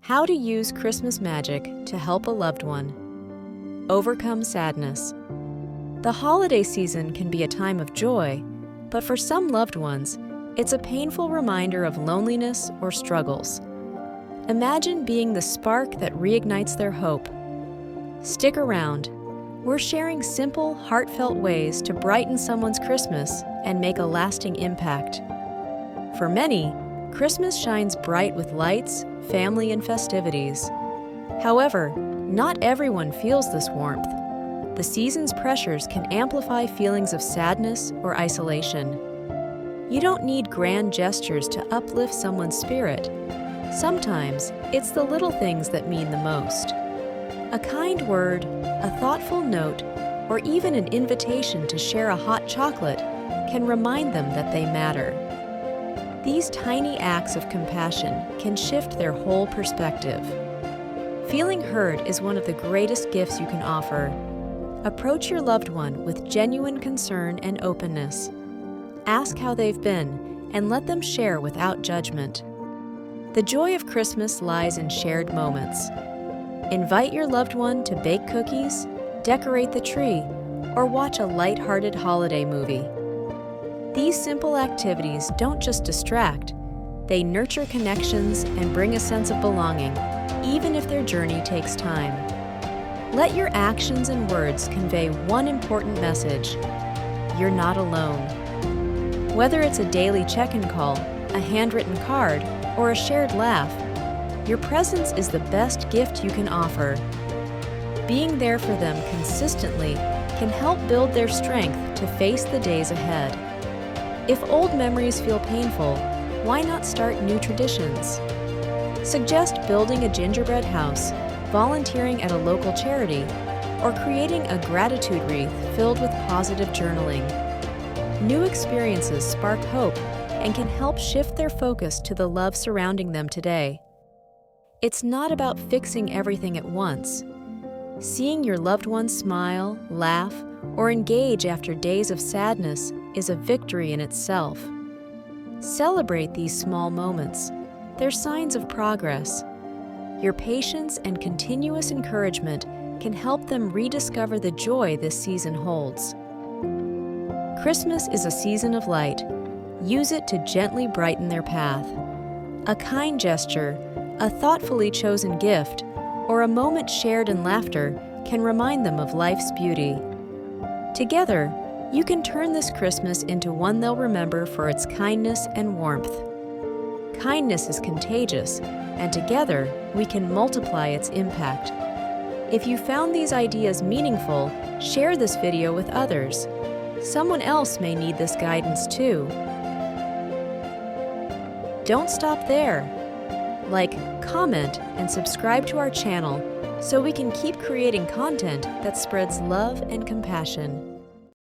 How to use Christmas magic to help a loved one. Overcome sadness. The holiday season can be a time of joy, but for some loved ones, it's a painful reminder of loneliness or struggles. Imagine being the spark that reignites their hope. Stick around. We're sharing simple, heartfelt ways to brighten someone's Christmas and make a lasting impact. For many, Christmas shines bright with lights, family, and festivities. However, not everyone feels this warmth. The season's pressures can amplify feelings of sadness or isolation. You don't need grand gestures to uplift someone's spirit. Sometimes, it's the little things that mean the most. A kind word, a thoughtful note, or even an invitation to share a hot chocolate can remind them that they matter. These tiny acts of compassion can shift their whole perspective. Feeling heard is one of the greatest gifts you can offer. Approach your loved one with genuine concern and openness. Ask how they've been and let them share without judgment. The joy of Christmas lies in shared moments. Invite your loved one to bake cookies, decorate the tree, or watch a light-hearted holiday movie. These simple activities don't just distract, they nurture connections and bring a sense of belonging, even if their journey takes time. Let your actions and words convey one important message: you're not alone. Whether it's a daily check-in call, a handwritten card, or a shared laugh, your presence is the best gift you can offer. Being there for them consistently can help build their strength to face the days ahead. If old memories feel painful, why not start new traditions? Suggest building a gingerbread house, volunteering at a local charity, or creating a gratitude wreath filled with positive journaling. New experiences spark hope and can help shift their focus to the love surrounding them today. It's not about fixing everything at once. Seeing your loved one smile, laugh, or engage after days of sadness is a victory in itself. Celebrate these small moments. They're signs of progress. Your patience and continuous encouragement can help them rediscover the joy this season holds. Christmas is a season of light. Use it to gently brighten their path. A kind gesture, a thoughtfully chosen gift, or a moment shared in laughter can remind them of life's beauty. Together, you can turn this Christmas into one they'll remember for its kindness and warmth. Kindness is contagious, and together we can multiply its impact. If you found these ideas meaningful, share this video with others. Someone else may need this guidance too. Don't stop there. Like, comment, and subscribe to our channel so we can keep creating content that spreads love and compassion.